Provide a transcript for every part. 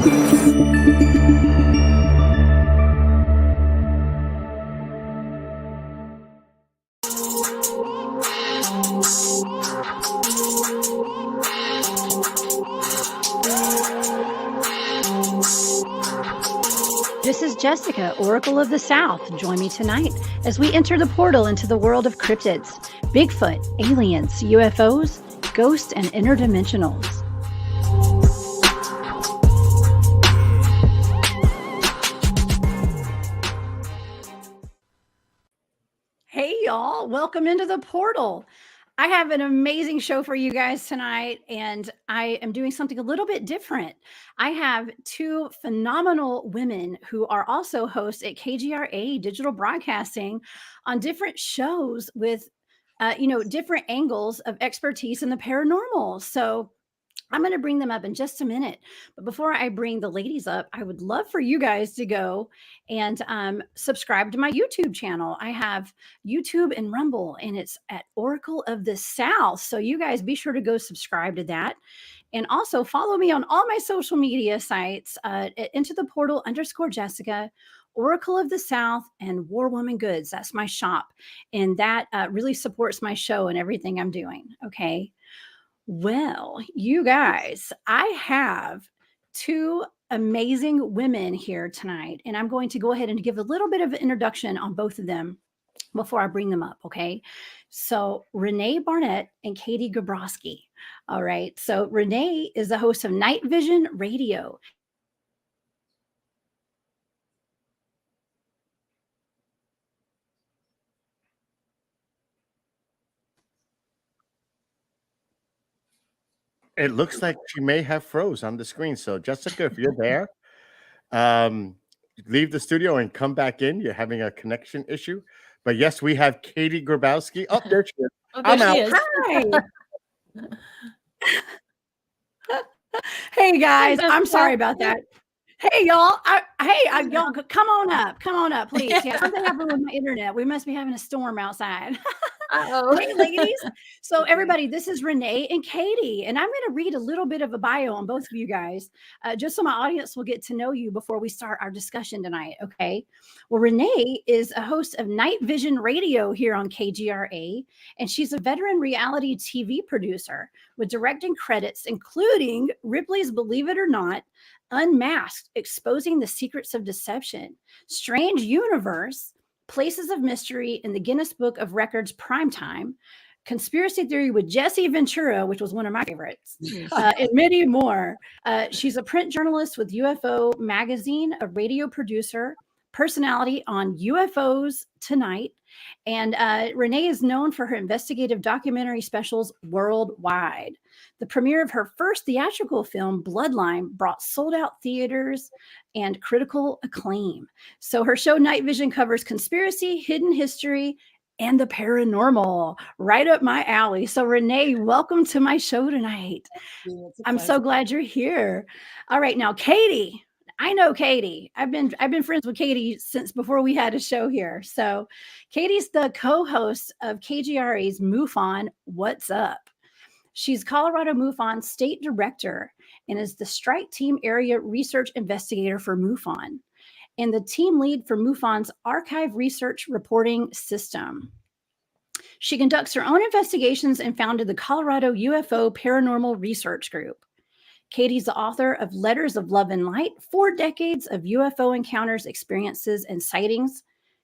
This is Jessica, Oracle of the South. Join me tonight as we enter the portal into the world of cryptids, Bigfoot, aliens, UFOs, ghosts, and interdimensionals. Hey, y'all. Welcome into the portal. I have an amazing show for you guys tonight, and I am doing something a little bit different. I have two phenomenal women who are also hosts at KGRA Digital Broadcasting on different shows with, different angles of expertise in the paranormal. So I'm going to bring them up in just a minute. But before I bring the ladies up, I would love for you guys to go and subscribe to my YouTube channel. I have YouTube and Rumble, and it's at Oracle of the South. So you guys be sure to go subscribe to that. And also follow me on all my social media sites at Into the Portal _Jessica, Oracle of the South, and War Woman Goods. That's my shop. And that really supports my show and everything I'm doing. Okay. Well, you guys, I have two amazing women here tonight, and I'm going to go ahead and give a little bit of an introduction on both of them before I bring them up, okay? So Rene Barnett and Katie Griboski. All right, so Rene is the host of Nightvision Radio. It looks like she may have froze on the screen. So Jessica, if you're there, leave the studio and come back in. You're having a connection issue. But yes, we have Katie Griboski. Oh, there she is. Oh, there I'm she out. is. Hi. Hey guys, I'm sorry about that. Hey y'all, y'all come on up, please. Yeah, something happened with my internet. We must be having a storm outside. Uh-oh. Hey ladies. So everybody, this is Rene and Katie, and I'm going to read a little bit of a bio on both of you guys, just so my audience will get to know you before we start our discussion tonight. Okay. Well, Rene is a host of Nightvision Radio here on KGRA, and she's a veteran reality TV producer with directing credits, including Ripley's Believe It or Not, Unmasked, Exposing the Secrets of Deception, Strange Universe, Places of Mystery in the Guinness Book of Records Primetime, Conspiracy Theory with Jesse Ventura, which was one of my favorites, and many more. She's a print journalist with UFO Magazine, a radio producer, personality on UFOs Tonight, and Rene is known for her investigative documentary specials worldwide. The premiere of her first theatrical film, Bloodline, brought sold-out theaters and critical acclaim. So her show Nightvision covers conspiracy, hidden history, and the paranormal. Right up my alley. So Rene, welcome to my show tonight. I'm so glad you're here. All right, now Katie. I know Katie. I've been friends with Katie since before we had a show here. So Katie's the co-host of KGRA's Mufon, What's Up? She's Colorado Mufon State Director and is the Strike Team Area Research Investigator for Mufon and the team lead for Mufon's Archive Research Reporting System. She conducts her own investigations and founded the Colorado UFO Paranormal Research Group. Katie's the author of Letters of Love and Light, 4 decades of UFO encounters, experiences, and sightings,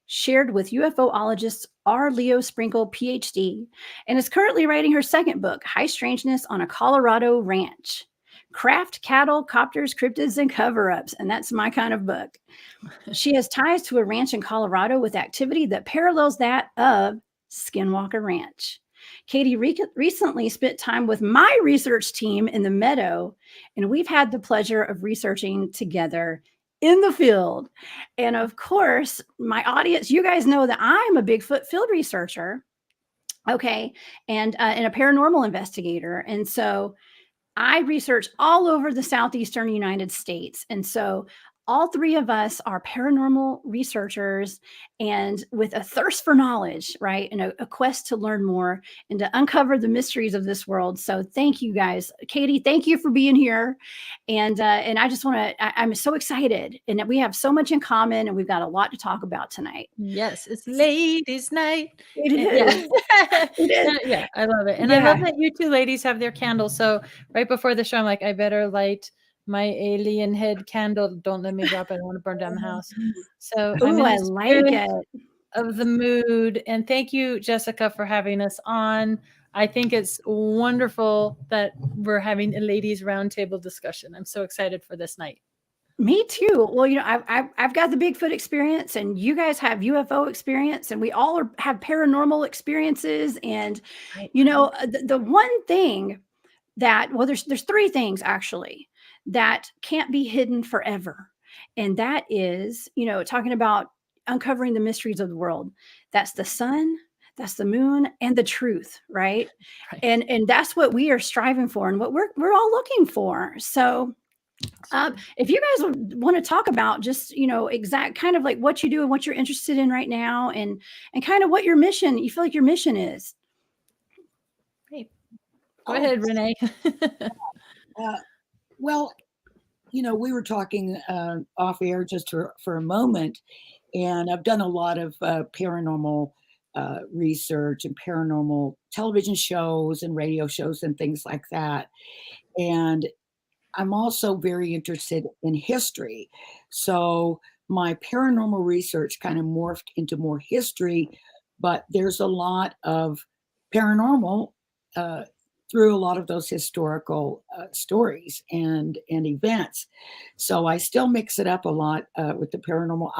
shared with UFOologist R. Leo Sprinkle, PhD, and is currently writing her second book, High Strangeness on a Colorado Ranch. Craft, Cattle, Copters, Cryptids, and Cover-Ups, and that's my kind of book. She has ties to a ranch in Colorado with activity that parallels that of Skinwalker Ranch. Katie recently spent time with my research team in the Meadow, and we've had the pleasure of researching together in the field. And of course, my audience, you guys know that I'm a Bigfoot field researcher, okay, and a paranormal investigator. And so I research all over the southeastern United States. And so all three of us are paranormal researchers and with a thirst for knowledge, right? And a quest to learn more and to uncover the mysteries of this world. So thank you guys. Katie, thank you for being here. And I just want to, I'm so excited, and that we have so much in common, and we've got a lot to talk about tonight. Yes, it's ladies' night. It is. Yeah. It is. Yeah, I love it. And I love that you two ladies have their candles. So right before the show, I'm like, I better light my alien head candle. Don't let me drop it. I want to burn down the house. So I'm Ooh, in I the like spirit it. of the mood. And thank you, Jessica, for having us on. I think it's wonderful that we're having a ladies roundtable discussion. I'm so excited for this night. Me too. Well, I've got the Bigfoot experience, and you guys have UFO experience, and we all have paranormal experiences. And the one thing that, well, there's three things actually that can't be hidden forever, and that is, talking about uncovering the mysteries of the world. That's the sun, that's the moon, and the truth, right? Right. And that's what we are striving for, and what we're all looking for. So if you guys want to talk about just, exact kind of like what you do and what you're interested in right now, and kind of what your mission, you feel like your mission is. Great. Go ahead, Rene. Well, we were talking off air just for a moment, and I've done a lot of paranormal research and paranormal television shows and radio shows and things like that. And I'm also very interested in history. So my paranormal research kind of morphed into more history, but there's a lot of paranormal through a lot of those historical stories and events. So I still mix it up a lot with the paranormal.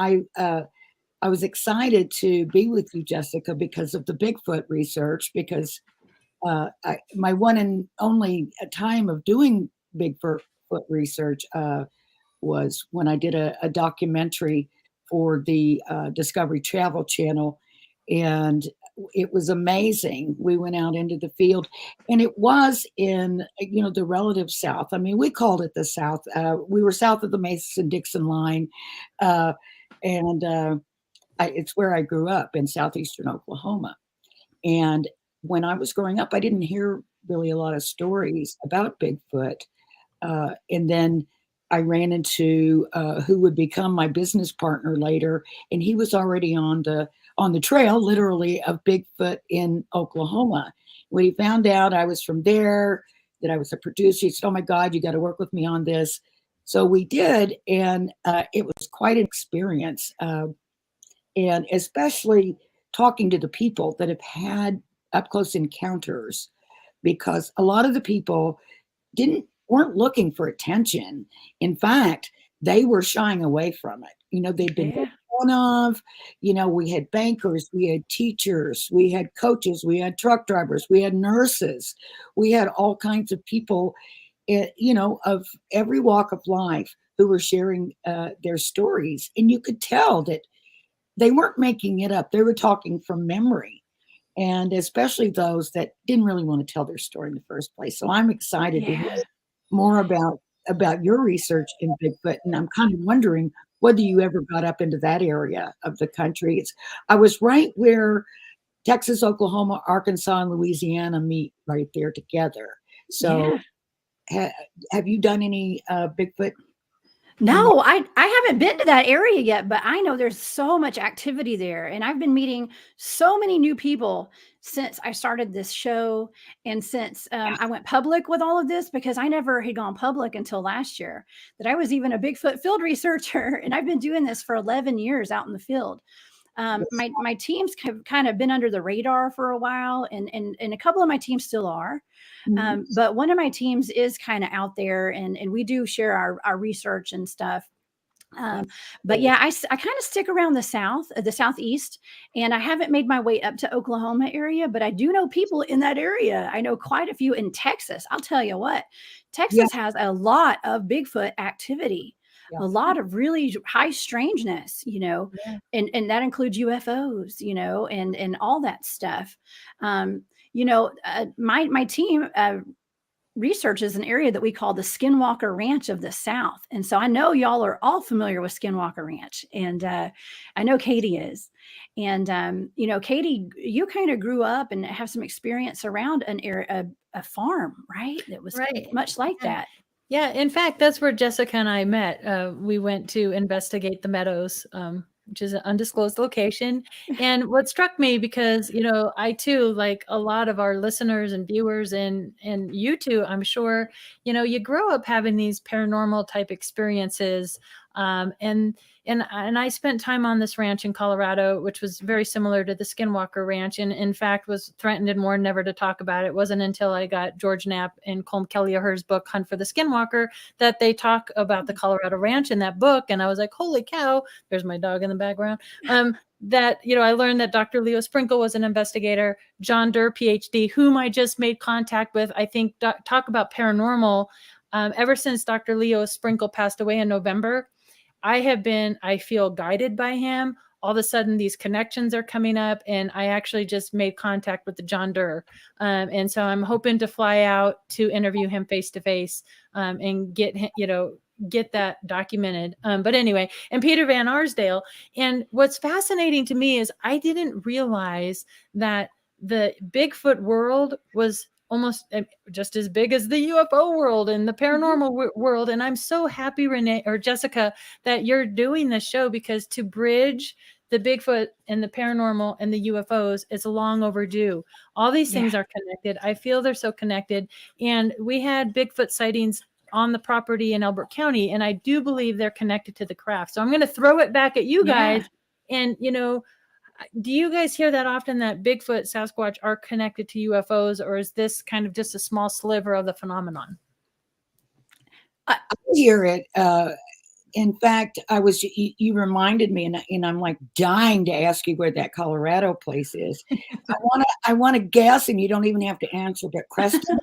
I was excited to be with you, Jessica, because of the Bigfoot research, because my one and only time of doing Bigfoot research was when I did a documentary for the Discovery Travel Channel, and it was amazing. We went out into the field, and it was in the relative South. I mean, we called it the South. We were south of the Mason-Dixon line, and it's where I grew up in southeastern Oklahoma. And when I was growing up, I didn't hear really a lot of stories about Bigfoot. And then I ran into who would become my business partner later, and he was already on the trail, literally, of Bigfoot in Oklahoma. When he found out I was from there, that I was a producer, he said, "Oh my God, you got to work with me on this." So we did, and it was quite an experience, and especially talking to the people that have had up close encounters, because a lot of the people weren't looking for attention. In fact, they were shying away from it. They'd been made fun of. We had bankers, we had teachers, we had coaches, we had truck drivers, we had nurses, we had all kinds of people, of every walk of life who were sharing their stories. And you could tell that they weren't making it up. They were talking from memory. And especially those that didn't really want to tell their story in the first place. So I'm excited to hear more about your research in Bigfoot. And I'm kind of wondering whether you ever got up into that area of the country. I was right where Texas, Oklahoma, Arkansas, and Louisiana meet right there together. So have you done any Bigfoot? No, I haven't been to that area yet, but I know there's so much activity there. And I've been meeting so many new people since I started this show, and since I went public with all of this, because I never had gone public until last year, that I was even a Bigfoot field researcher. And I've been doing this for 11 years out in the field. My teams have kind of been under the radar for a while, and a couple of my teams still are. But one of my teams is kind of out there, and we do share our research and stuff. But yeah, I kind of stick around the Southeast, and I haven't made my way up to Oklahoma area, but I do know people in that area. I know quite a few in Texas. I'll tell you what, Texas has a lot of Bigfoot activity. A lot of really high strangeness, and that includes UFOs, and all that stuff. My team, researches an area that we call the Skinwalker Ranch of the South. And so I know y'all are all familiar with Skinwalker Ranch, and I know Katie is. And you know, Katie, you kind of grew up and have some experience around an area, a farm, right? That was Right. much like Yeah. that. Yeah, in fact, that's where Jessica and I met. We went to investigate the meadows, which is an undisclosed location. And what struck me, because you know, I too, like a lot of our listeners and viewers, and you too, I'm sure, you know, you grow up having these paranormal type experiences, and I spent time on this ranch in Colorado, which was very similar to the Skinwalker Ranch, and in fact was threatened and warned never to talk about it. It wasn't until I got George Knapp and Colm Kelleher's book Hunt for the Skinwalker that they talk about the Colorado Ranch in that book, and I was like, holy cow! There's my dog in the background. That, you know, I learned that Dr. Leo Sprinkle was an investigator. John Durr, PhD, whom I just made contact with. I think talk about paranormal. Ever since Dr. Leo Sprinkle passed away in November, I feel guided by him. All of a sudden, these connections are coming up, and I actually just made contact with the John Durr. And so I'm hoping to fly out to interview him face to face, and get that documented. But anyway, and Peter Van Arsdale. And what's fascinating to me is I didn't realize that the Bigfoot world was almost just as big as the UFO world and the paranormal world. And I'm so happy, Rene or Jessica, that you're doing this show, because to bridge the Bigfoot and the paranormal and the UFOs is long overdue. All these things are connected. I feel they're so connected. And we had Bigfoot sightings on the property in Elbert County, and I do believe they're connected to the craft. So I'm going to throw it back at you guys. And, you know, do you guys hear that often, that Bigfoot, Sasquatch are connected to UFOs, or is this kind of just a small sliver of the phenomenon? I hear it. In fact, you reminded me, and I'm like dying to ask you where that Colorado place is. I want to guess, and you don't even have to answer, but Creston?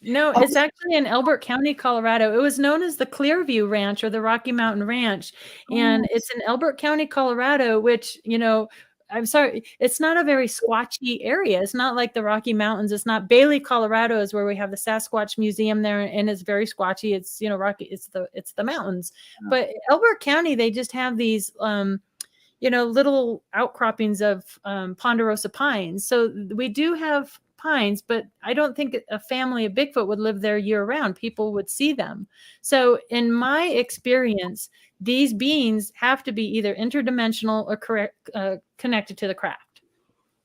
No, it's actually in Elbert County, Colorado. It was known as the Clearview Ranch or the Rocky Mountain Ranch. And it's in Elbert County, Colorado, which, you know, I'm sorry, it's not a very squatchy area. It's not like the Rocky Mountains. It's not. Bailey, Colorado is where we have the Sasquatch Museum there, and it's very squatchy. It's, you know, rocky. It's the mountains. But Elbert County, they just have these you know, little outcroppings of ponderosa pines. So we do have pines, but I don't think a family of Bigfoot would live there year round. People would see them. So in my experience, these beings have to be either interdimensional or connected to the craft.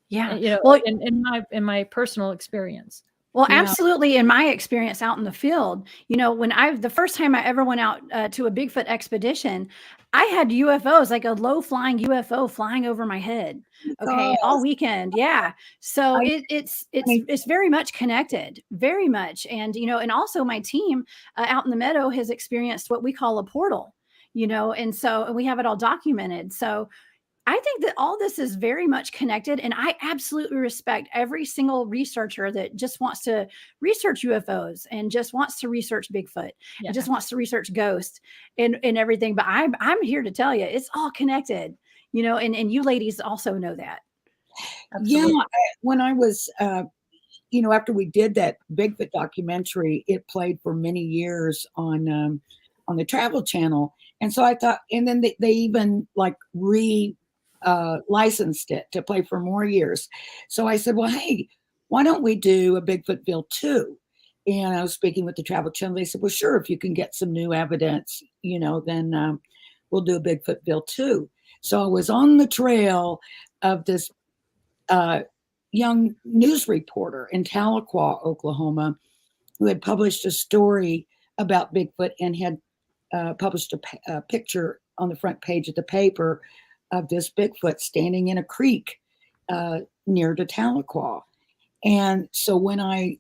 Yeah. You know, well, in my personal experience. Well, absolutely. In my experience out in the field, you know, the first time I ever went out to a Bigfoot expedition, I had UFOs, like a low flying UFO flying over my head. Okay. All weekend. Yeah. So it's very much connected, very much. And, you know, and also my team out in the meadow has experienced what we call a portal, you know, and so we have it all documented. So I think that all this is very much connected, and I absolutely respect every single researcher that just wants to research UFOs and just wants to research Bigfoot and just wants to research ghosts and everything. But I'm here to tell you, it's all connected, you know, and you ladies also know that. Absolutely. Yeah, when I was, you know, after we did that Bigfoot documentary, it played for many years on the Travel Channel, and so I thought, and then they even like licensed it to play for more years. So I said, well, hey, why don't we do a Bigfootville 2? And I was speaking with the Travel Channel. They said, well, sure, if you can get some new evidence, you know, then we'll do a Bigfootville 2. So I was on the trail of this young news reporter in Tahlequah, Oklahoma, who had published a story about Bigfoot and had published a picture on the front page of the paper of this Bigfoot standing in a creek near to Tahlequah. And so when I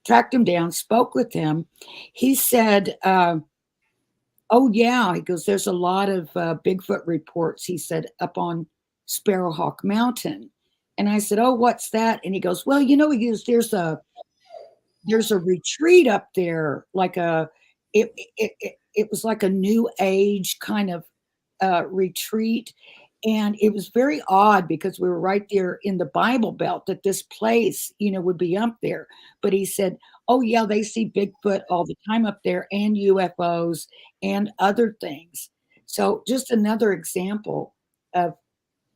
tracked him down, spoke with him, he said, oh yeah, he goes, there's a lot of Bigfoot reports, he said, up on Sparrowhawk Mountain. And I said, oh, what's that? And he goes, well, you know, he goes, there's a retreat up there, like it was like a new age kind of retreat. And it was very odd because we were right there in the Bible Belt that this place, would be up there. But he said, oh, yeah, they see Bigfoot all the time up there and UFOs and other things. So just another example of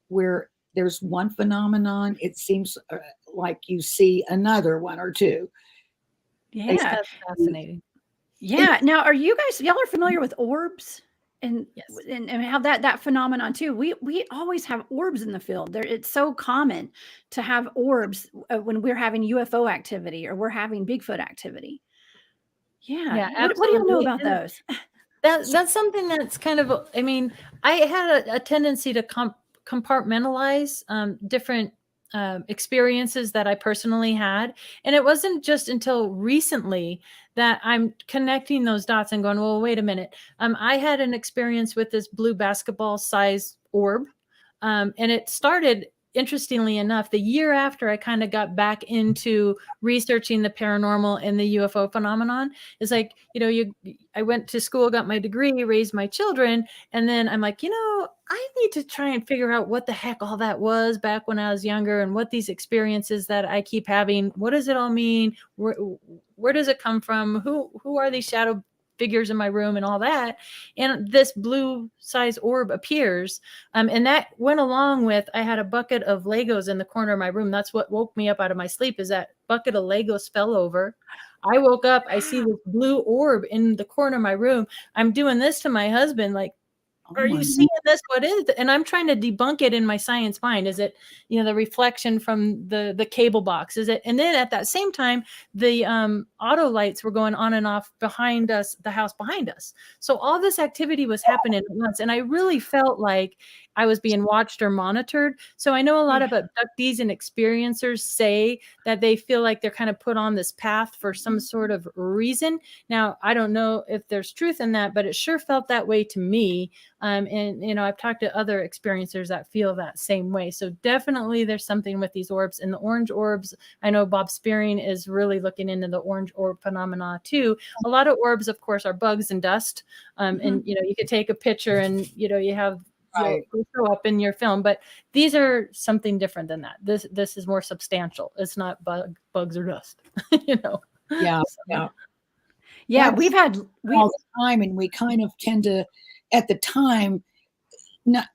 where there's one phenomenon, it seems like you see another one or two. Yeah. That's fascinating. Yeah. Now, y'all are familiar with orbs? And, Yes. and how that phenomenon too. We always have orbs in the field. It's so common to have orbs when we're having UFO activity or we're having Bigfoot activity. Yeah. What do you know about those? That's something that's kind of, I mean, I had a tendency to compartmentalize different experiences that I personally had. And it wasn't just until recently that I'm connecting those dots and going, well, wait a minute. I had an experience with this blue basketball size orb. And it started, interestingly enough, the year after I kind of got back into researching the paranormal and the UFO phenomenon. It's like, I went to school, got my degree, raised my children. And then I'm like, I need to try and figure out what the heck all that was back when I was younger and what these experiences that I keep having, what does it all mean? Where does it come from? Who are these shadow figures in my room and all that? And this blue size orb appears. And that went along with, I had a bucket of Legos in the corner of my room. That's what woke me up out of my sleep, is that bucket of Legos fell over. I woke up, I see this blue orb in the corner of my room. I'm doing this to my husband, like, are you seeing this? What is it? And I'm trying to debunk it in my science mind. Is it, the reflection from the cable box? Is it? And then at that same time, the auto lights were going on and off behind us, the house behind us. So all this activity was happening at once. And I really felt like I was being watched or monitored. So I know a lot of abductees and experiencers say that they feel like they're kind of put on this path for some sort of reason. Now, I don't know if there's truth in that, but it sure felt that way to me. And, I've talked to other experiencers that feel that same way. So definitely there's something with these orbs. And the orange orbs, I know Bob Spearing is really looking into the orange orb phenomena too. A lot of orbs, of course, are bugs and dust. And, you could take a picture and, you have show up in your film, but these are something different than that. This is more substantial. It's not bugs or dust, Yeah, we've had all the time, and we kind of tend to, at the time, not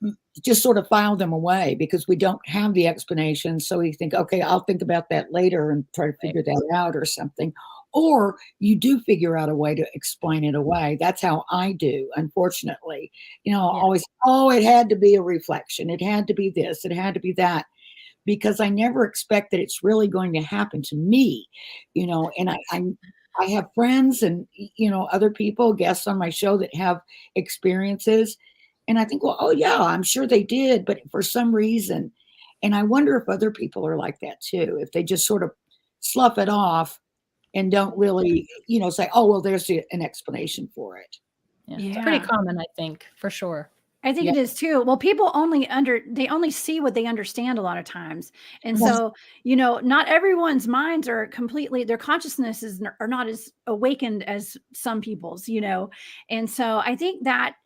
just sort of file them away because we don't have the explanation. So we think, okay, I'll think about that later and try to figure that out or something. Or you do figure out a way to explain it away. That's how I do, unfortunately. Always, it had to be a reflection. It had to be this. It had to be that. Because I never expect that it's really going to happen to me, and I have friends and, other people, guests on my show that have experiences. And I think, well, oh yeah, I'm sure they did, but for some reason, and I wonder if other people are like that too, if they just sort of slough it off and don't really, say, oh, well, there's an explanation for it. Yeah. It's pretty common, I think, for sure. I think it is too. Well, people they only see what they understand a lot of times. And so, not everyone's minds are their consciousnesses are not as awakened as some people's, And so I think that,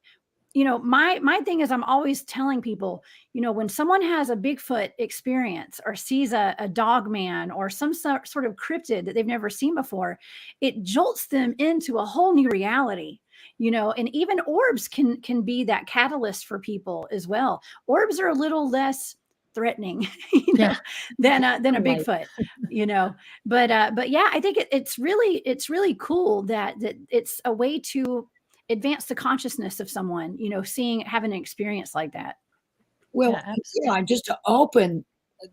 my thing is I'm always telling people, when someone has a Bigfoot experience or sees a dog man or some sort of cryptid that they've never seen before, it jolts them into a whole new reality. And even orbs can be that catalyst for people as well. Orbs are a little less threatening, than a Bigfoot, But yeah, I think it's really cool that it's a way to advance the consciousness of someone, having an experience like that. Well, just to open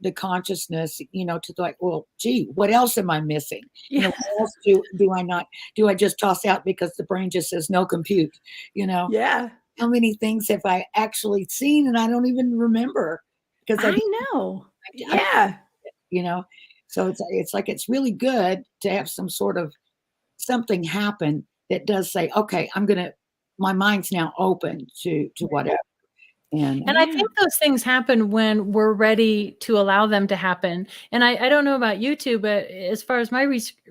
the consciousness, to like, well, gee, what else am I missing? What else do I not, do I just toss out because the brain just says no compute, Yeah. How many things have I actually seen and I don't even remember? Because I know. Yeah. So it's like, it's really good to have some sort of something happen that does say, okay, my mind's now open to whatever. And I think those things happen when we're ready to allow them to happen. And I don't know about you two, but as far as my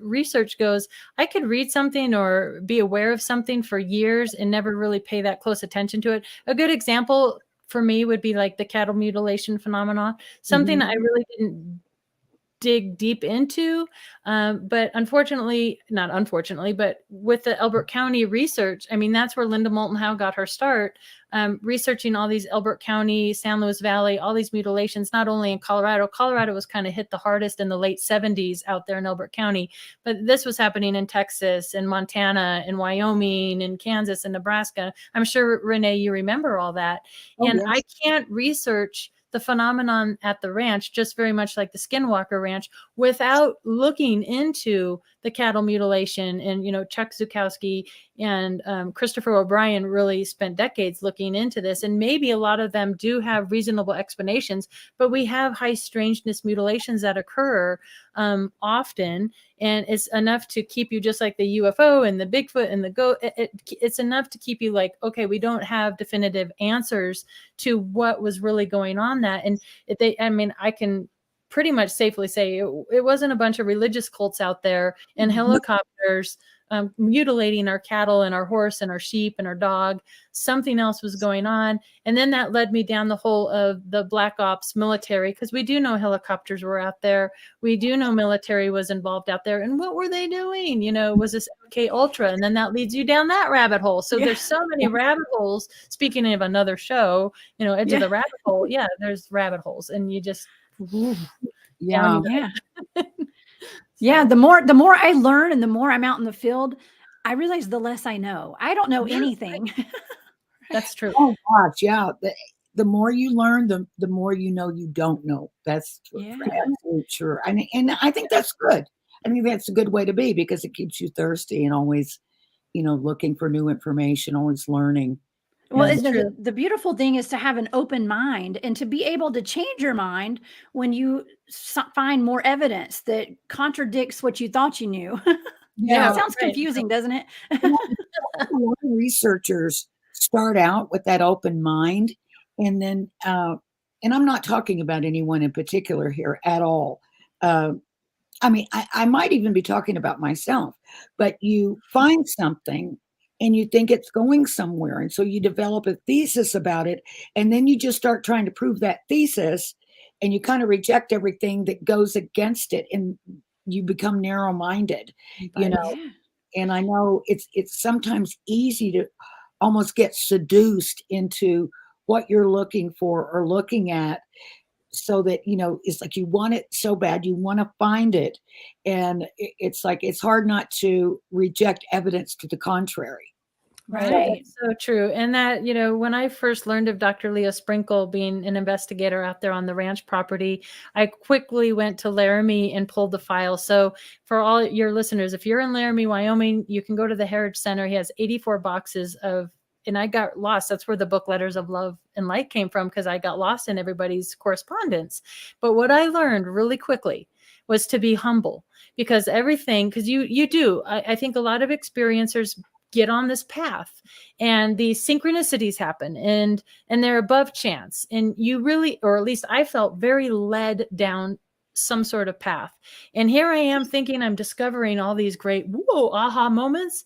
research goes, I could read something or be aware of something for years and never really pay that close attention to it. A good example for me would be like the cattle mutilation phenomenon, something I really didn't dig deep into. But but with the Elbert County research, I mean, that's where Linda Moulton Howe got her start, researching all these Elbert County, San Luis Valley, all these mutilations, not only in Colorado. Colorado was kind of hit the hardest in the late 70s out there in Elbert County, but this was happening in Texas and Montana and Wyoming and Kansas and Nebraska. I'm sure, Renee, you remember all that. And yes. I can't research the phenomenon at the ranch, just very much like the Skinwalker Ranch, without looking into the cattle mutilation. And, you know, Chuck Zukowski and Christopher O'Brien really spent decades looking into this. And maybe a lot of them do have reasonable explanations, but we have high strangeness mutilations that occur often. And it's enough to keep you, just like the UFO and the Bigfoot and the goat, it's enough to keep you like, okay, we don't have definitive answers to what was really going on that. And I can pretty much safely say it wasn't a bunch of religious cults out there in helicopters mutilating our cattle and our horse and our sheep and our dog. Something else was going on. And then that led me down the hole of the Black Ops military, because we do know helicopters were out there. We do know military was involved out there. And what were they doing? You know, was this MK Ultra? And then that leads you down that rabbit hole. So there's so many rabbit holes. Speaking of another show, you know, Edge of the Rabbit Hole. Yeah, there's rabbit holes. And you just... Yeah. Yeah. The more I learn and the more I'm out in the field, I realize the less I know. I don't know anything. That's true. Oh gosh, yeah. The more you learn, the more you know you don't know. That's absolutely true. And I think that's good. I think that's a good way to be, because it keeps you thirsty and always, you know, looking for new information, always learning. Well, the beautiful thing is to have an open mind and to be able to change your mind when you find more evidence that contradicts what you thought you knew. It sounds confusing, doesn't it? A lot of researchers start out with that open mind, and then, and I'm not talking about anyone in particular here at all. I mean, I might even be talking about myself, but you find something and you think it's going somewhere. And so you develop a thesis about it. And then you just start trying to prove that thesis, and you kind of reject everything that goes against it. And you become narrow-minded, you know. And I know it's sometimes easy to almost get seduced into what you're looking for or looking at, so that, you know, it's like you want it so bad, you want to find it. And it's like, it's hard not to reject evidence to the contrary. Right. So true. And that, you know, when I first learned of Dr. Leo Sprinkle being an investigator out there on the ranch property, I quickly went to Laramie and pulled the file. So for all your listeners, if you're in Laramie, Wyoming, you can go to the Heritage Center. He has 84 boxes of, and I got lost. That's where the book Letters of Love and Light came from, because I got lost in everybody's correspondence. But what I learned really quickly was to be humble, because everything, because you do, I think a lot of experiencers get on this path and these synchronicities happen, and they're above chance. And you really, or at least I felt very led down some sort of path. And here I am thinking I'm discovering all these great, whoa, aha moments.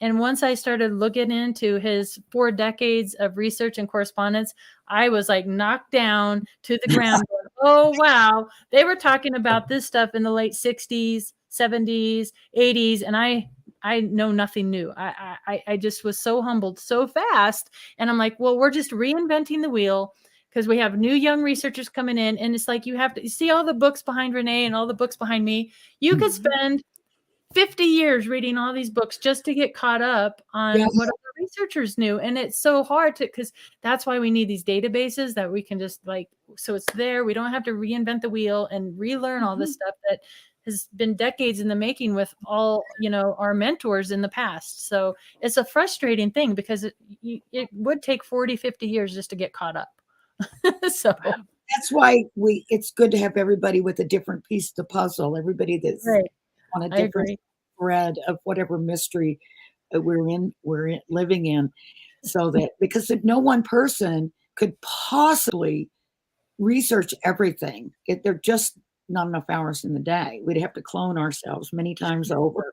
And once I started looking into his 4 decades of research and correspondence, I was like knocked down to the ground. Going, oh, wow. They were talking about this stuff in the late 60s, 70s, 80s. And I know nothing new. I just was so humbled so fast. And I'm like, well, we're just reinventing the wheel, because we have new young researchers coming in. And it's like, you see all the books behind Renee and all the books behind me. You could spend 50 years reading all these books just to get caught up on what other researchers knew. And it's so hard because that's why we need these databases that we can just like, so it's there. We don't have to reinvent the wheel and relearn all this stuff that has been decades in the making with all, you know, our mentors in the past. So it's a frustrating thing, because it would take 40, 50 years just to get caught up. So that's why it's good to have everybody with a different piece of the puzzle, everybody that's on a different thread of whatever mystery we're living in, so that, because no one person could possibly research everything. They're just not enough hours in the day. We'd have to clone ourselves many times over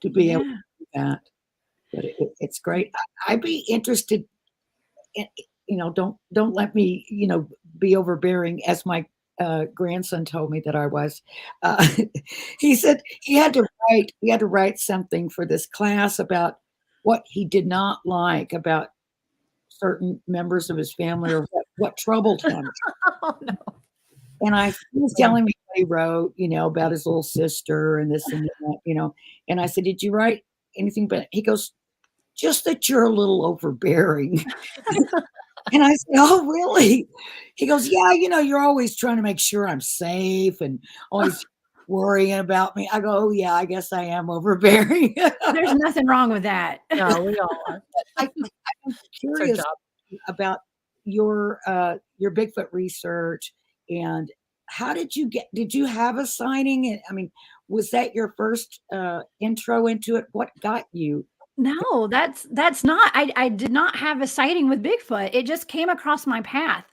to be able to do that. But it's great. I'd be interested don't let me, be overbearing, as my grandson told me that I was. Uh, he said he had to write something for this class about what he did not like about certain members of his family, or what troubled him. Oh no. And he was telling me what he wrote, about his little sister and this and that, and I said, did you write anything? But he goes, just that you're a little overbearing. And I said, oh, really? He goes, yeah, you're always trying to make sure I'm safe and always worrying about me. I go, oh, yeah, I guess I am overbearing. There's nothing wrong with that. No, we all are. I'm It's our curious job. about your Bigfoot research, and how did you have a sighting? And I mean, was that your first intro into it? What got you? No, that's not. I did not have a sighting with Bigfoot. It just came across my path.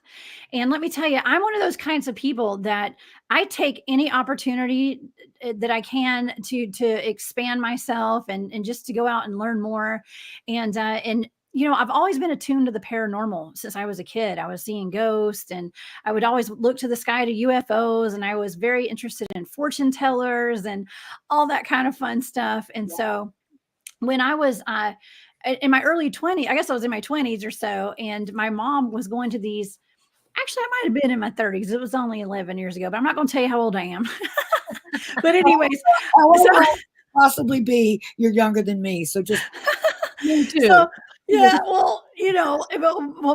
And let me tell you, I'm one of those kinds of people that I take any opportunity that I can to expand myself and just to go out and learn more. And I've always been attuned to the paranormal since I was a kid. I was seeing ghosts, and I would always look to the sky to UFOs, and I was very interested in fortune tellers and all that kind of fun stuff. And so when I was in my early 20s, I guess I was in my 20s or so, and my mom was going to these. Actually, I might have been in my 30s. It was only 11 years ago, but I'm not going to tell you how old I am. But anyways, I possibly be. You're younger than me, so just Me too. so yeah, well,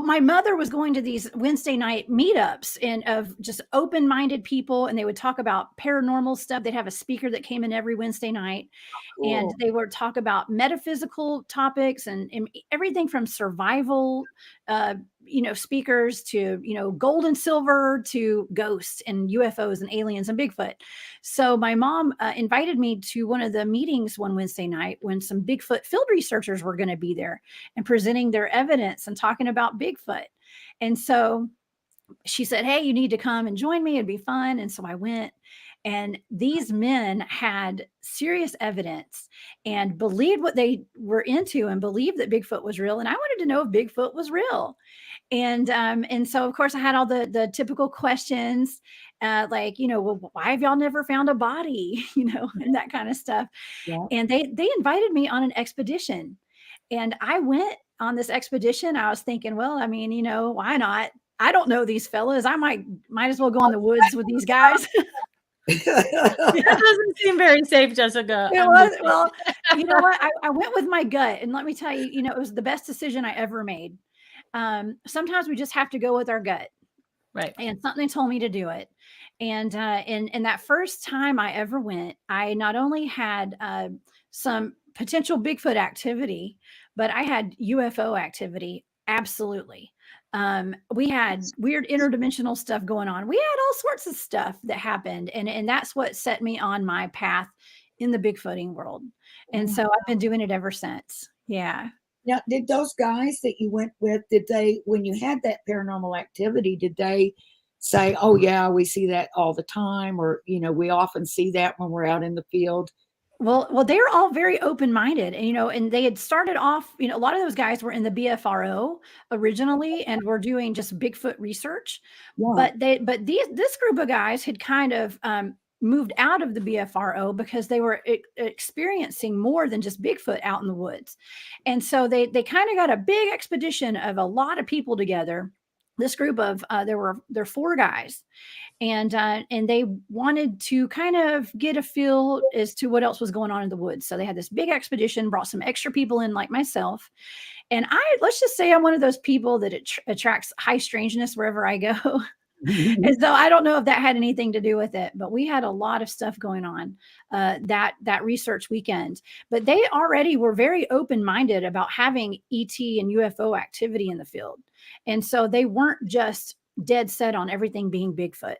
my mother was going to these Wednesday night meetups and of just open-minded people, and they would talk about paranormal stuff. They'd have a speaker that came in every Wednesday night, and cool. they would talk about metaphysical topics and everything from survival, speakers to, gold and silver to ghosts and UFOs and aliens and Bigfoot. So my mom invited me to one of the meetings one Wednesday night when some Bigfoot field researchers were going to be there and presenting their evidence and talking about Bigfoot. And so she said, hey, you need to come and join me. It'd be fun. And so I went. And these men had serious evidence and believed what they were into and believed that Bigfoot was real. And I wanted to know if Bigfoot was real. And so of course I had all the typical questions, like, well, why have y'all never found a body, and that kind of stuff. Yeah. And they invited me on an expedition, and I went on this expedition. I was thinking, well, I mean, why not? I don't know these fellas. I might as well go in the woods with these guys. That doesn't seem very safe, Jessica. It was, well, you know what? I went with my gut, and let me tell you, it was the best decision I ever made. Sometimes we just have to go with our gut, Right. and something told me to do it. And that first time I ever went, I not only had some potential Bigfoot activity, but I had UFO activity. Absolutely. We had weird interdimensional stuff going on. We had all sorts of stuff that happened. And that's what set me on my path in the Bigfooting world. And so I've been doing it ever since. Yeah. Now, did those guys that you went with, when you had that paranormal activity, did they say, oh, yeah, we see that all the time, or, we often see that when we're out in the field? Well, they were all very open-minded, and they had started off, a lot of those guys were in the BFRO originally and were doing just Bigfoot research. Yeah. But this group of guys had kind of moved out of the BFRO because they were experiencing more than just Bigfoot out in the woods. And so they kind of got a big expedition of a lot of people together. This group of there were 4 guys, and they wanted to kind of get a feel as to what else was going on in the woods. So they had this big expedition, brought some extra people in like myself. And let's just say I'm one of those people that attracts high strangeness wherever I go. And so I don't know if that had anything to do with it, but we had a lot of stuff going on that research weekend. But they already were very open-minded about having ET and UFO activity in the field. And so they weren't just dead set on everything being Bigfoot.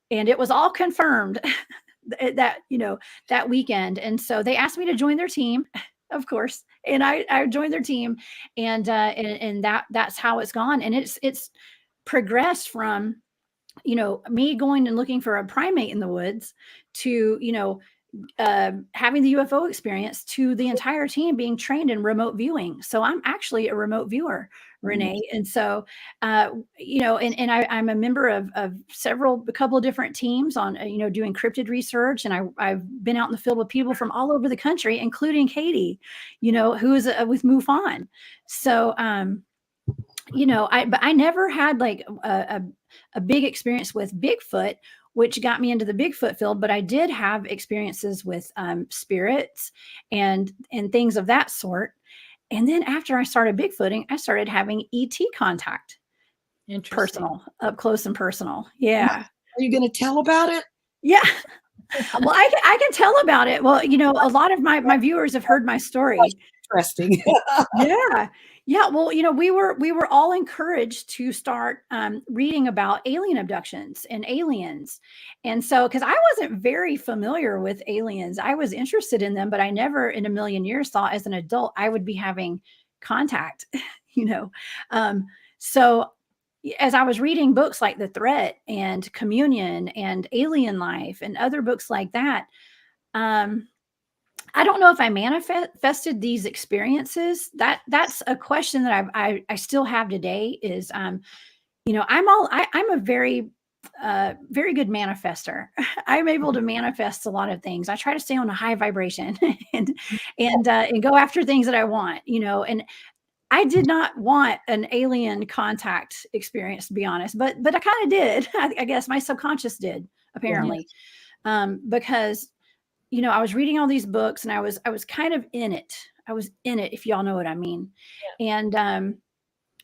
And it was all confirmed that weekend. And so they asked me to join their team, of course. And I joined their team, and that's how it's gone. And it's progressed from, me going and looking for a primate in the woods to, having the UFO experience to the entire team being trained in remote viewing. So I'm actually a remote viewer, Rene. And so, I'm a member of a couple of different teams on, doing cryptid research. And I've been out in the field with people from all over the country, including Katie, who is with Mufon. So, but I never had like a big experience with Bigfoot, which got me into the Bigfoot field. But I did have experiences with spirits and things of that sort. And then after I started Bigfooting, I started having ET contact, personal, up close and personal. Yeah. Are you going to tell about it? Yeah. Well, I can tell about it. Well, a lot of my viewers have heard my story. Interesting. Yeah. Yeah. Well, we were all encouraged to start reading about alien abductions and aliens. And so, because I wasn't very familiar with aliens, I was interested in them, but I never in a million years thought as an adult I would be having contact, So as I was reading books like The Threat and Communion and Alien Life and other books like that, I don't know if I manifested these experiences. That's a question that I still have today is, I'm a very, very good manifester. I'm able to manifest a lot of things. I try to stay on a high vibration and go after things that I want, and I did not want an alien contact experience, to be honest, but I kind of did. I guess my subconscious did, apparently, because I was reading all these books and I was kind of in it. I was in it, if y'all know what I mean. Yeah. And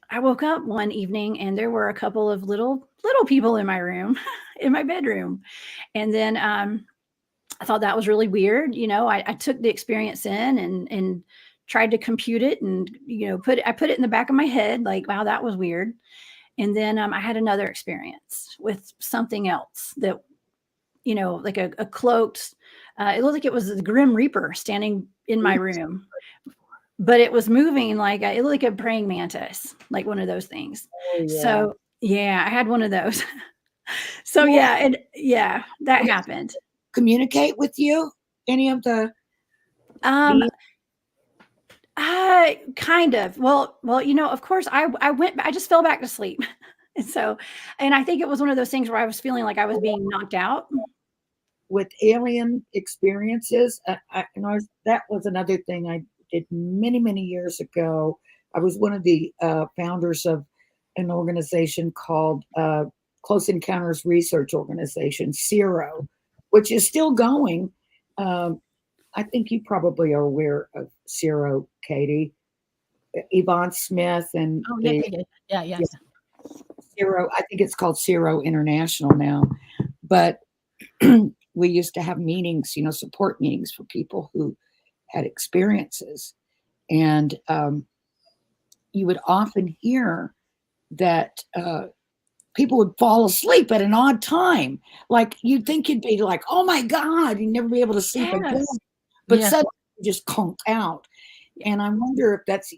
I woke up one evening and there were a couple of little people in my room, in my bedroom. And then I thought that was really weird. I took the experience in and tried to compute it and, I put it in the back of my head, like, wow, that was weird. And then I had another experience with something else that, like a cloaked, it looked like it was the Grim Reaper standing in my room, but it was moving like it looked like a praying mantis, like one of those things. Oh, yeah. So yeah, I had one of those. So that happened. Communicate with you? Any of the kind of. Well, of course I just fell back to sleep. And I think it was one of those things where I was feeling like I was being knocked out. With alien experiences, that was another thing I did many, many years ago. I was one of the founders of an organization called Close Encounters Research Organization, CERO, which is still going. I think you probably are aware of CERO, Katie. Yvonne Smith and yeah. CERO, I think it's called CERO International now. But we used to have meetings, support meetings for people who had experiences. And you would often hear that people would fall asleep at an odd time. Like you'd think you'd be like, oh my God, you'd never be able to sleep again. But suddenly you just conked out. And I wonder if that's,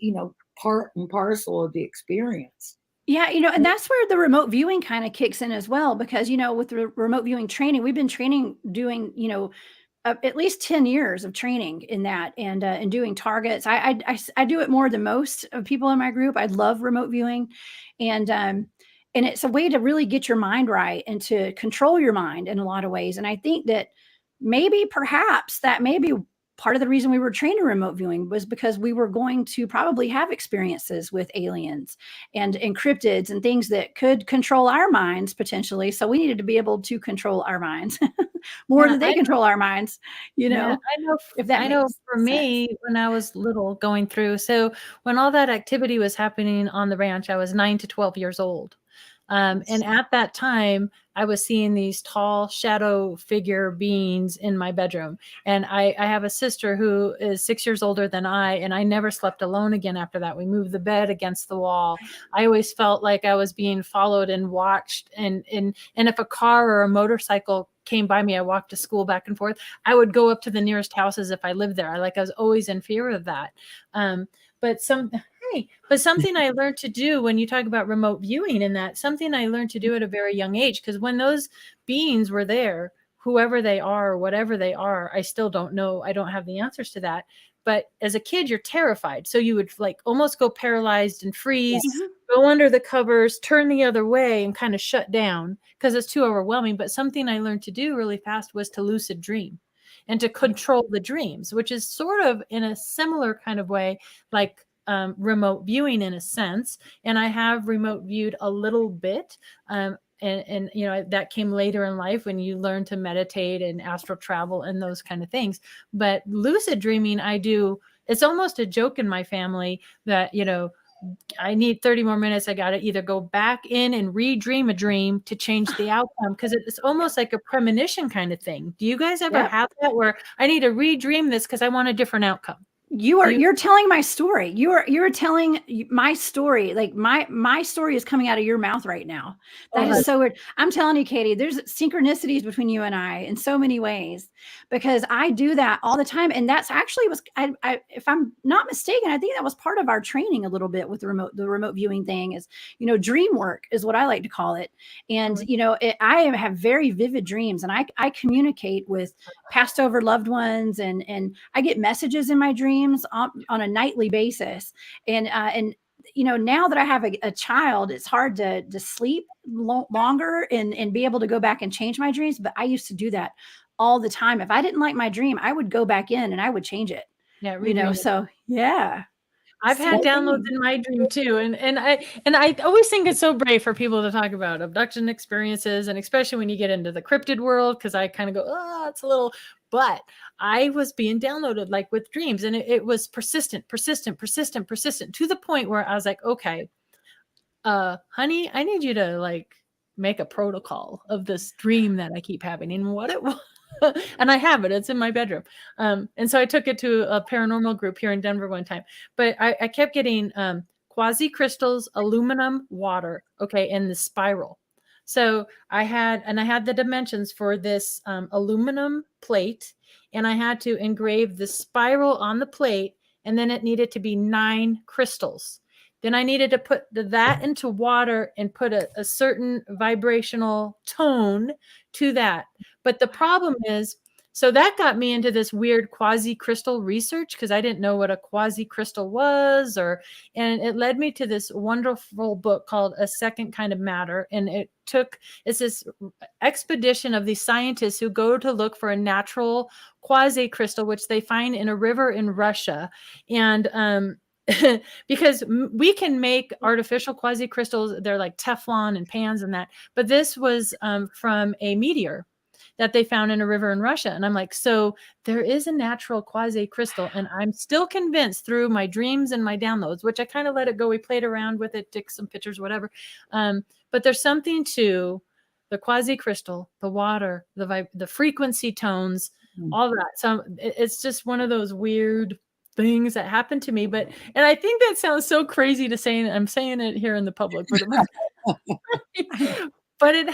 part and parcel of the experience. Yeah, and that's where the remote viewing kind of kicks in as well, because, with the remote viewing training, we've been doing, at least 10 years of training in that and doing targets. I do it more than most of people in my group. I love remote viewing. And it's a way to really get your mind right and to control your mind in a lot of ways. And I think that perhaps that may be part of the reason we were trained in remote viewing was because we were going to probably have experiences with aliens and cryptids and things that could control our minds potentially. So we needed to be able to control our minds more than they control our minds, Yeah, I know for me, when I was little going through, so when all that activity was happening on the ranch, I was 9 to 12 years old. And at that time, I was seeing these tall shadow figure beings in my bedroom. And I have a sister who is 6 years older than I, and I never slept alone again after that. We moved the bed against the wall. I always felt like I was being followed and watched. And if a car or a motorcycle came by me, I walked to school back and forth, I would go up to the nearest houses if I lived there. I was always in fear of that. But something I learned to do when you talk about remote viewing and that, something I learned to do at a very young age, because when those beings were there, whoever they are or whatever they are, I still don't know. I don't have the answers to that. But as a kid, you're terrified. So you would like almost go paralyzed and freeze, go under the covers, turn the other way and kind of shut down because it's too overwhelming. But something I learned to do really fast was to lucid dream and to control the dreams, which is sort of in a similar kind of way, like remote viewing in a sense. And I have remote viewed a little bit. And you know, that came later in life when you learn to meditate and astral travel and those kind of things. But lucid dreaming, I do. It's almost a joke in my family that, you know, I need 30 more minutes. I got to either go back in and redream a dream to change the outcome, because it's almost like a premonition kind of thing. Do you guys ever have that where I need to redream this because I want a different outcome? You're telling my story. You're telling my story. Like my story is coming out of your mouth right now. That is so weird. I'm telling you, Katie, there's synchronicities between you and I in so many ways, because I do that all the time. And that's actually I if I'm not mistaken, I think that was part of our training a little bit with the remote viewing thing is, you know, dream work is what I like to call it. And, you know, I have very vivid dreams, and I communicate with passed over loved ones, and I get messages in my dreams on a nightly basis. And you know, now that I have a child, it's hard to sleep longer and be able to go back and change my dreams. But I used to do that all the time. If I didn't like my dream, I would go back in and I would change it. Yeah, you know, so yeah. I've had downloads in my dream too. And I always think it's so brave for people to talk about abduction experiences, and especially when you get into the cryptid world, because I kind of go, oh, it's a little, but I was being downloaded like with dreams, and it was persistent to the point where I was like, okay, honey, I need you to like make a protocol of this dream that I keep having and what it was. And I have it. It's in my bedroom. And so I took it to a paranormal group here in Denver one time. But I kept getting quasi crystals, aluminum, water, okay, and the spiral. So I had the dimensions for this aluminum plate, and I had to engrave the spiral on the plate, and then it needed to be 9 crystals. Then I needed to put that into water and put a certain vibrational tone to that. But the problem is, so that got me into this weird quasi-crystal research, because I didn't know what a quasi-crystal was, and it led me to this wonderful book called A Second Kind of Matter. And it's this expedition of these scientists who go to look for a natural quasi-crystal, which they find in a river in Russia. And because we can make artificial quasi-crystals, they're like Teflon and pans and that, but this was from a meteor that they found in a river in Russia. And I'm like, so there is a natural quasi-crystal, and I'm still convinced through my dreams and my downloads, which I kind of let it go. We played around with it, took some pictures, whatever. But there's something to the quasi-crystal, the water, the frequency tones, all that. So it's just one of those weird things that happened to me. And I think that sounds so crazy to say, and I'm saying it here in the public, but it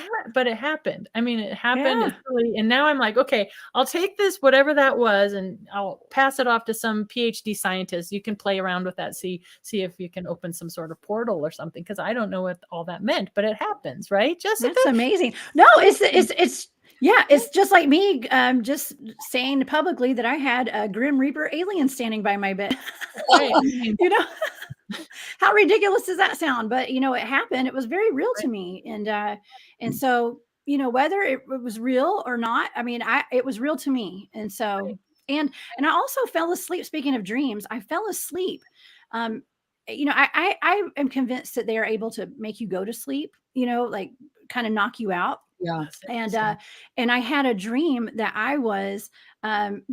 happened. I mean, it happened. Yeah. It's really, and now I'm like, okay, I'll take this, whatever that was, and I'll pass it off to some PhD scientist. You can play around with that. See if you can open some sort of portal or something. Cause I don't know what all that meant, but it happens, right? Jessica? That's amazing. No, it's yeah, it's just like me just saying publicly that I had a Grim Reaper alien standing by my bed. Right. You know, how ridiculous does that sound? But you know, it happened. It was very real to me, and so you know, whether it was real or not, I mean, it was real to me, and so and I also fell asleep. Speaking of dreams, I fell asleep. You know, I am convinced that they are able to make you go to sleep. You know, like kind of knock you out. Yeah. And I had a dream that I was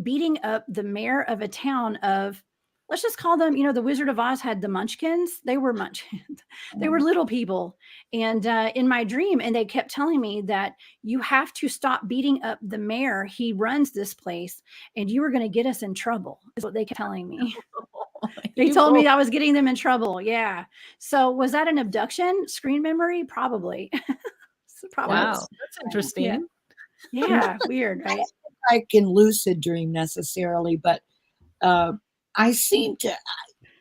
beating up the mayor of a town of, let's just call them, you know, the Wizard of Oz had the munchkins. They were munchkins. They were little people. And in my dream, and they kept telling me that you have to stop beating up the mayor. He runs this place, and you were going to get us in trouble, is what they kept telling me. They told me I was getting them in trouble. Yeah. So was that an abduction? Screen memory? Probably. Probably. Wow, that's interesting. Yeah, weird, right? I can lucid dream necessarily, but I seem to,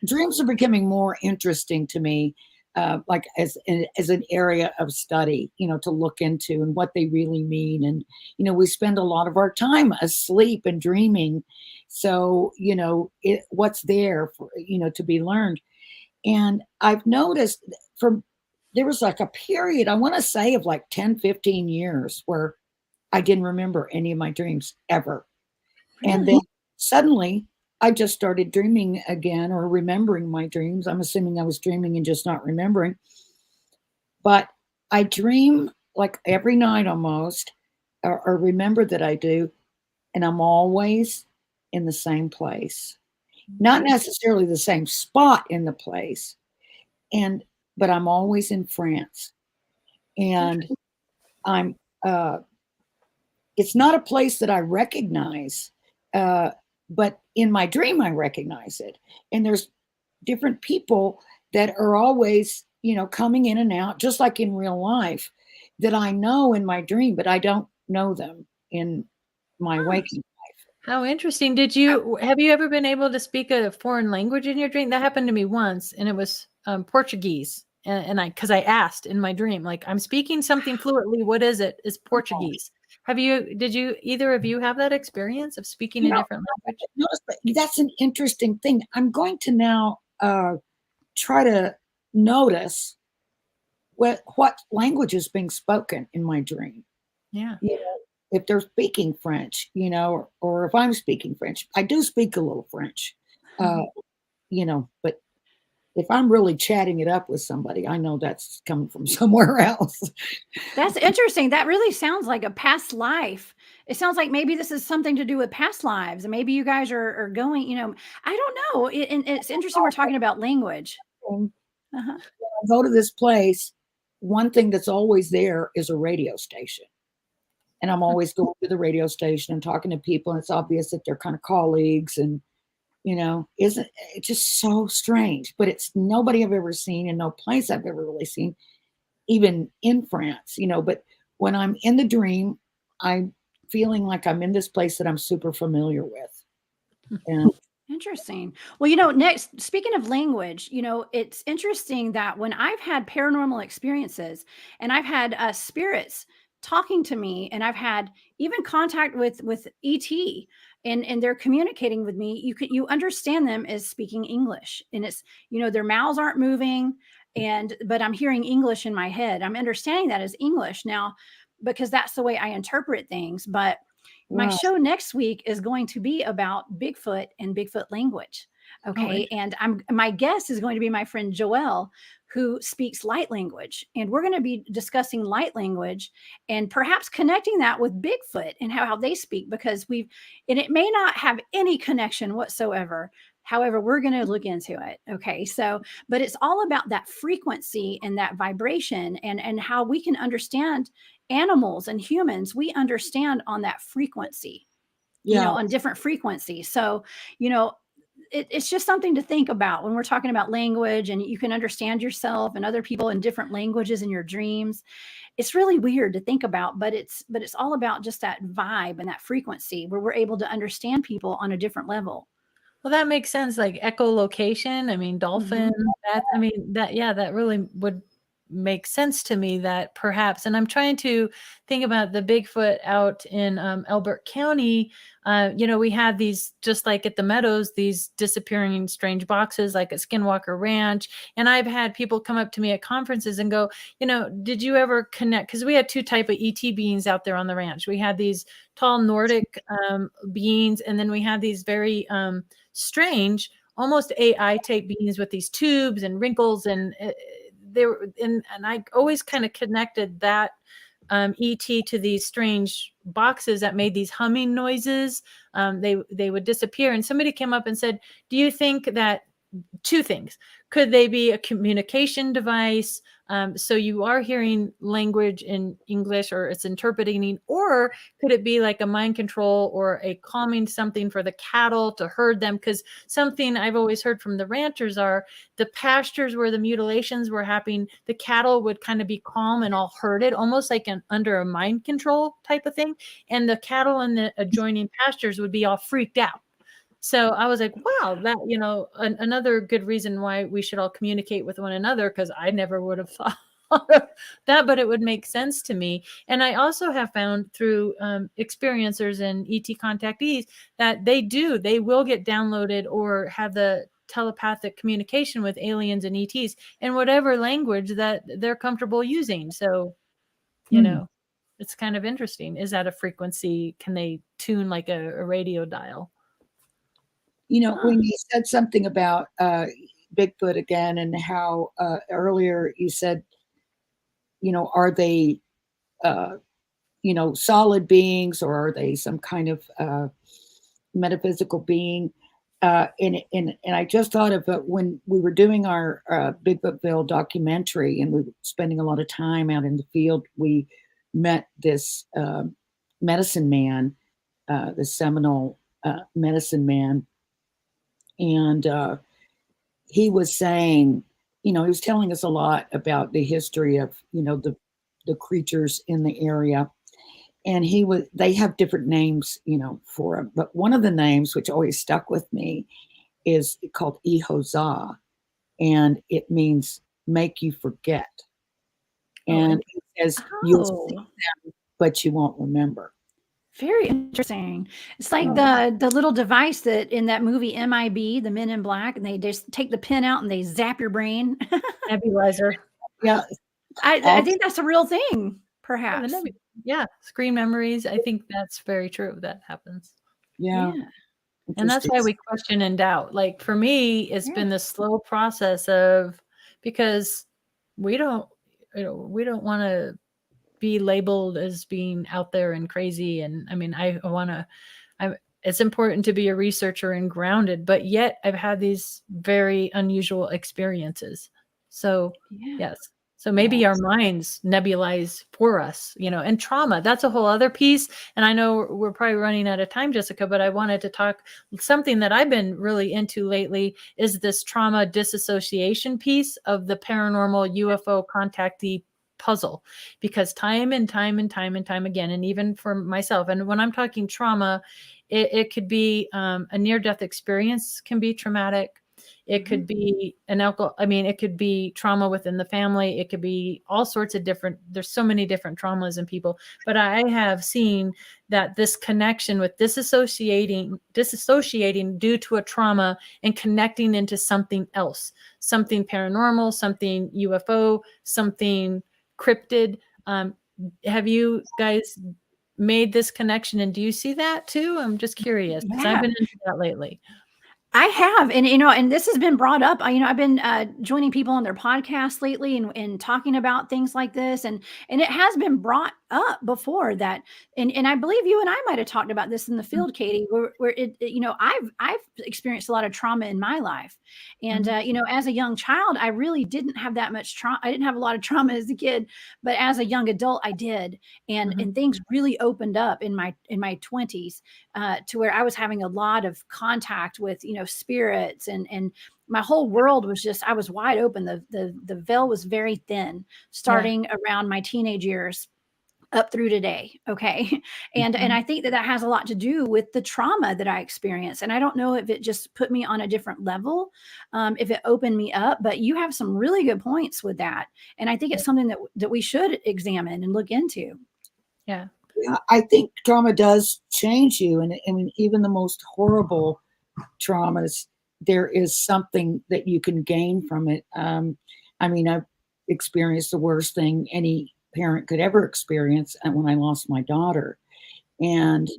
dreams are becoming more interesting to me like as an area of study, to look into and what they really mean. And, we spend a lot of our time asleep and dreaming. So, what's there for, to be learned. And I've noticed there was like a period, I want to say of like 10, 15 years where I didn't remember any of my dreams ever. And then suddenly I just started dreaming again or remembering my dreams. I'm assuming I was dreaming and just not remembering. But I dream like every night almost, or remember that I do. And I'm always in the same place. Not necessarily the same spot in the place. But I'm always in France. And I'm it's not a place that I recognize, but in my dream I recognize it. And there's different people that are always, coming in and out, just like in real life, that I know in my dream, but I don't know them in my waking life. How interesting. Have you ever been able to speak a foreign language in your dream? That happened to me once, and it was Portuguese. And because I asked in my dream, like, I'm speaking something fluently. What is it? It's Portuguese. Did either of you have that experience of speaking a different language? That's an interesting thing. I'm going to now try to notice what language is being spoken in my dream. Yeah. If they're speaking French, or if I'm speaking French. I do speak a little French, but if I'm really chatting it up with somebody, I know that's coming from somewhere else. That's interesting. That really sounds like a past life. It sounds like maybe this is something to do with past lives. And maybe you guys are going, I don't know. And it's interesting. We're talking about language. When I go to this place, one thing that's always there is a radio station. And I'm always going to the radio station and talking to people. And it's obvious that they're kind of colleagues and, isn't it just so strange, but it's nobody I've ever seen and no place I've ever really seen, even in France, but when I'm in the dream, I'm feeling like I'm in this place that I'm super familiar with. And interesting. Well, next, speaking of language, it's interesting that when I've had paranormal experiences and I've had spirits talking to me and I've had even contact with ET and they're communicating with me, you understand them as speaking English, and it's, their mouths aren't moving but I'm hearing English in my head. I'm understanding that as English now because that's the way I interpret things. But my show next week is going to be about Bigfoot and Bigfoot language. Okay. And my guest is going to be my friend Joelle, who speaks light language. And we're going to be discussing light language and perhaps connecting that with Bigfoot and how they speak, because and it may not have any connection whatsoever. However, we're going to look into it. Okay. But it's all about that frequency and that vibration and how we can understand animals and humans. We understand on that frequency, on different frequencies. So, it's just something to think about when we're talking about language, and you can understand yourself and other people in different languages in your dreams. It's really weird to think about, but it's all about just that vibe and that frequency where we're able to understand people on a different level. Well, that makes sense. Like echolocation. I mean, dolphin. That really would make sense to me, that perhaps, and I'm trying to think about the Bigfoot out in Elbert County. We had these, just like at the Meadows, these disappearing strange boxes like at Skinwalker Ranch. And I've had people come up to me at conferences and go, did you ever connect? Because we had two type of ET beings out there on the ranch. We had these tall Nordic beings, and then we had these very strange, almost AI type beings with these tubes and wrinkles, and they were and I always kind of connected that ET to these strange boxes that made these humming noises. They would disappear, and somebody came up and said, do you think that two things, could they be a communication device? So you are hearing language in English, or it's interpreting, or could it be like a mind control or a calming something for the cattle to herd them? Because something I've always heard from the ranchers are the pastures where the mutilations were happening, the cattle would kind of be calm and all herded, almost like under a mind control type of thing. And the cattle in the adjoining pastures would be all freaked out. So I was like, wow, that, another good reason why we should all communicate with one another, because I never would have thought of that, but it would make sense to me. And I also have found through experiencers and ET contactees that they will get downloaded or have the telepathic communication with aliens and ETs in whatever language that they're comfortable using. So, it's kind of interesting. Is that a frequency? Can they tune like a radio dial? When you said something about Bigfoot again, and how earlier you said, are they, solid beings, or are they some kind of metaphysical being? And I just thought of it when we were doing our Bigfootville documentary, and we were spending a lot of time out in the field. We met this medicine man, the Seminole medicine man. And he was saying, he was telling us a lot about the history of, the creatures in the area. And they have different names, for them. But one of the names, which always stuck with me, is called Ihoza. And it means make you forget. And it says you'll see them, but you won't remember. Very interesting. It's like the little device that in that movie MIB, the Men in Black, and they just take the pin out and they zap your brain. Nebulizer. Yeah. I think that's a real thing, perhaps. Yeah. Screen memories. I think that's very true. That happens. Yeah. And that's why we question and doubt. Like for me, it's been the slow process because we don't want to be labeled as being out there and crazy. And I mean, it's important to be a researcher and grounded, but yet I've had these very unusual experiences. So yes. So maybe our minds nebulize for us, and trauma, that's a whole other piece. And I know we're probably running out of time, Jessica, but I wanted to talk something that I've been really into lately is this trauma disassociation piece of the paranormal UFO contactee puzzle, because time and time again, and even for myself, and when I'm talking trauma, it could be a near-death experience can be traumatic. It could be it could be trauma within the family. It could be all sorts of there's so many different traumas in people, but I have seen that this connection with disassociating due to a trauma and connecting into something else, something paranormal, something UFO, something cryptid. Have you guys made this connection, and do you see that too? I'm just curious because I've been into that lately. I have, and this has been brought up. I've been joining people on their podcasts lately and talking about things like this, and it has been brought up before that, and I believe you and I might have talked about this in the field, Katie, where I've experienced a lot of trauma in my life, and as a young child, I really didn't have that much trauma. I didn't have a lot of trauma as a kid, but as a young adult, I did, and things really opened up in my 20s to where I was having a lot of contact with spirits, and my whole world was just, I was wide open. The veil was very thin starting around my teenage years up through today. Okay. And I think that has a lot to do with the trauma that I experienced. And I don't know if it just put me on a different level, if it opened me up, but you have some really good points with that. And I think it's something that we should examine and look into. Yeah. I think trauma does change you. And even the most horrible traumas, there is something that you can gain from it. I've experienced the worst thing any parent could ever experience when I lost my daughter. And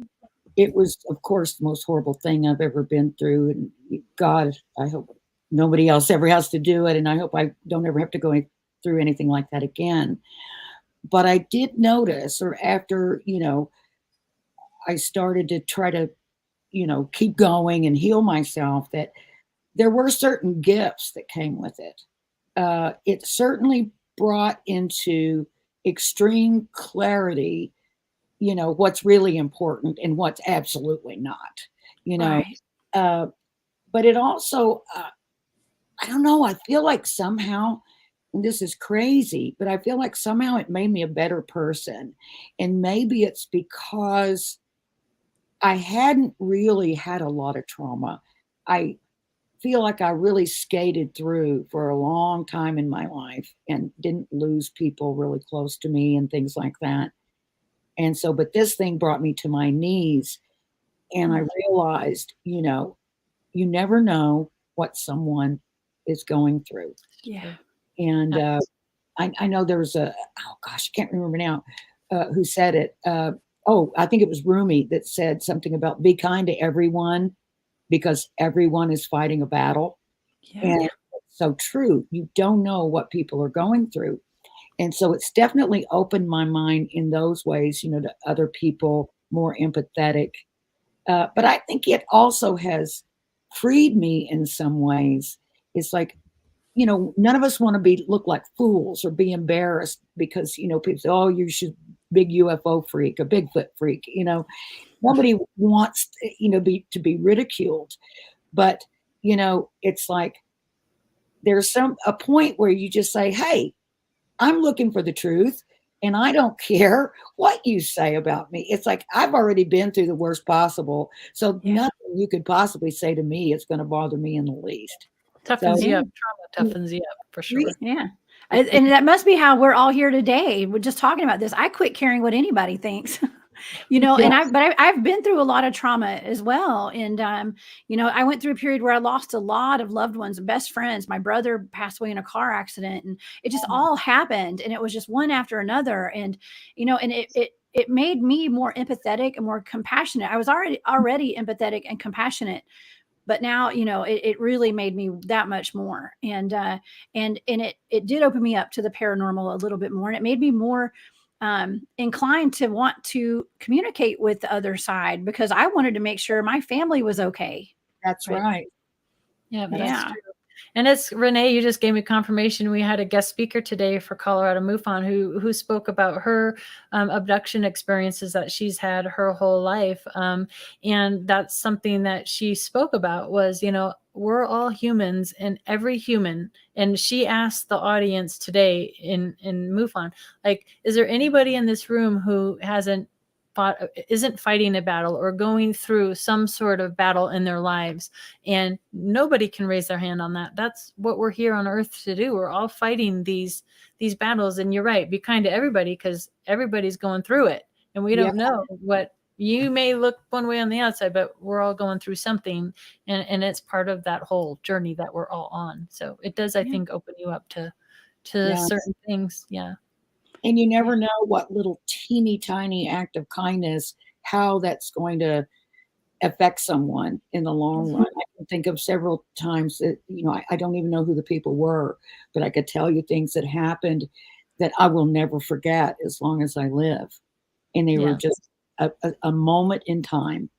it was, of course, the most horrible thing I've ever been through. And God, I hope nobody else ever has to do it. And I hope I don't ever have to go through anything like that again. But I did notice, or after, I started to try to, keep going and heal myself, that there were certain gifts that came with it. It certainly brought into extreme clarity, what's really important and what's absolutely not, Right. But it also, I don't know, I feel like somehow, and this is crazy, but I feel like somehow it made me a better person. And maybe it's because I hadn't really had a lot of trauma. I feel like I really skated through for a long time in my life and didn't lose people really close to me and things like that. And so, but this thing brought me to my knees, and I realized, you know, you never know what someone is going through. Yeah. And I know there was oh gosh, I can't remember now who said it. I think it was Rumi that said something about be kind to everyone because everyone is fighting a battle. Yeah. And it's so true. You don't know what people are going through. And so it's definitely opened my mind in those ways, you know, to other people, more empathetic. But I think it also has freed me in some ways. It's like, you know, none of us want to look like fools or be embarrassed because, you know, people say, oh, you should big UFO freak, a Bigfoot freak, you know. Nobody wants, you know, to be ridiculed. But, you know, it's like there's a point where you just say, hey, I'm looking for the truth and I don't care what you say about me. It's like I've already been through the worst possible. So nothing you could possibly say to me is going to bother me in the least. Toughens you up. Trauma toughens you up for sure. Yeah. And that must be how we're all here today. We're just talking about this. I quit caring what anybody thinks. You know, Yes. and I've been through a lot of trauma as well. And, you know, I went through a period where I lost a lot of loved ones, best friends. My brother passed away in a car accident, and it just all happened. And it was just one after another. And, you know, and it made me more empathetic and more compassionate. I was already empathetic and compassionate, but now, you know, it really made me that much more. And it did open me up to the paranormal a little bit more. And it made me more inclined to want to communicate with the other side because I wanted to make sure my family was okay. That's right. Yeah, that's true. And it's Rene, you just gave me confirmation. We had a guest speaker today for Colorado Mufon who spoke about her abduction experiences that she's had her whole life. And that's something that she spoke about was, you know, we're all humans and every human. And she asked the audience today in Mufon, like, is there anybody in this room who isn't fighting a battle or going through some sort of battle in their lives? And nobody can raise their hand on that. That's what we're here on earth to do. We're all fighting these battles. And you're right, be kind to everybody because everybody's going through it. And we don't know what you may look one way on the outside, but we're all going through something. And it's part of that whole journey that we're all on. So it does, I think, open you up to certain things. Yeah. And you never know what little teeny tiny act of kindness, how that's going to affect someone in the long run. I can think of several times that, you know, I don't even know who the people were, but I could tell you things that happened that I will never forget as long as I live. And they were just a moment in time.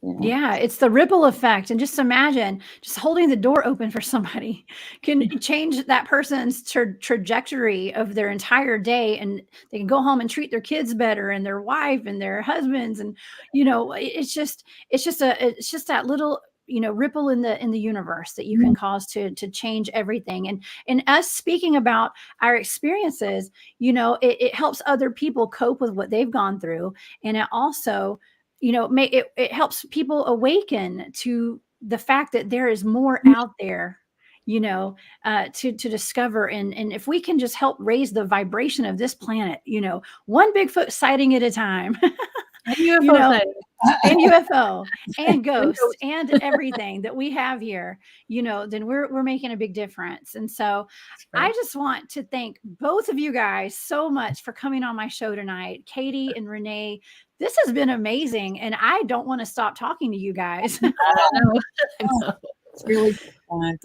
You know? Yeah, it's the ripple effect. And just imagine just holding the door open for somebody can change that person's trajectory of their entire day. And they can go home and treat their kids better and their wife and their husbands. And, you know, it's just that little, you know, ripple in the universe that you can cause to change everything. And us speaking about our experiences, you know, it helps other people cope with what they've gone through. And it also, you know, it helps people awaken to the fact that there is more out there, you know, to discover. And if we can just help raise the vibration of this planet, you know, one Bigfoot sighting at a time, And you UFO know, sighting. and UFO and ghosts and everything that we have here, you know, then we're making a big difference. And so I just want to thank both of you guys so much for coming on my show tonight, Katie and Rene. This has been amazing, and I don't want to stop talking to you guys. I know. It's really fun.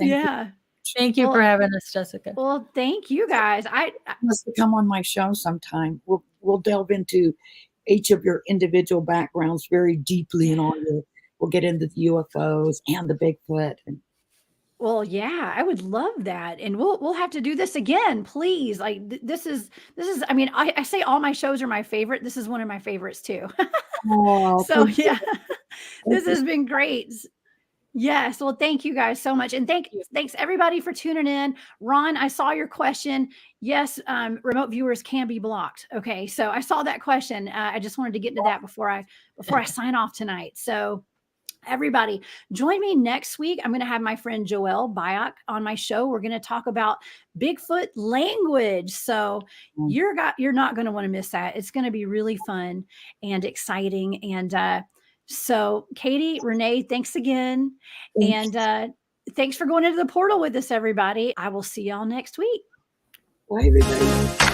Thank you for having us, Jessica. Well, thank you guys. I must come on my show sometime. We'll delve into each of your individual backgrounds very deeply, and we'll get into the UFOs and the Bigfoot. Well, yeah, I would love that. And we'll have to do this again, please. Like this is, I mean, I say all my shows are my favorite. This is one of my favorites too. Oh, So yeah, this has been great. Yes. Well, thank you guys so much. And thanks everybody for tuning in. Ron, I saw your question. Yes, remote viewers can be blocked. Okay. So I saw that question. I just wanted to get into that before I sign off tonight. So everybody, join me next week. I'm going to have my friend Joelle Byock on my show. We're going to talk about Bigfoot language. So you're not going to want to miss that. It's going to be really fun and exciting. And so Katie, Renee, thanks again. And thanks for going into the portal with us, everybody. I will see y'all next week. Bye, everybody.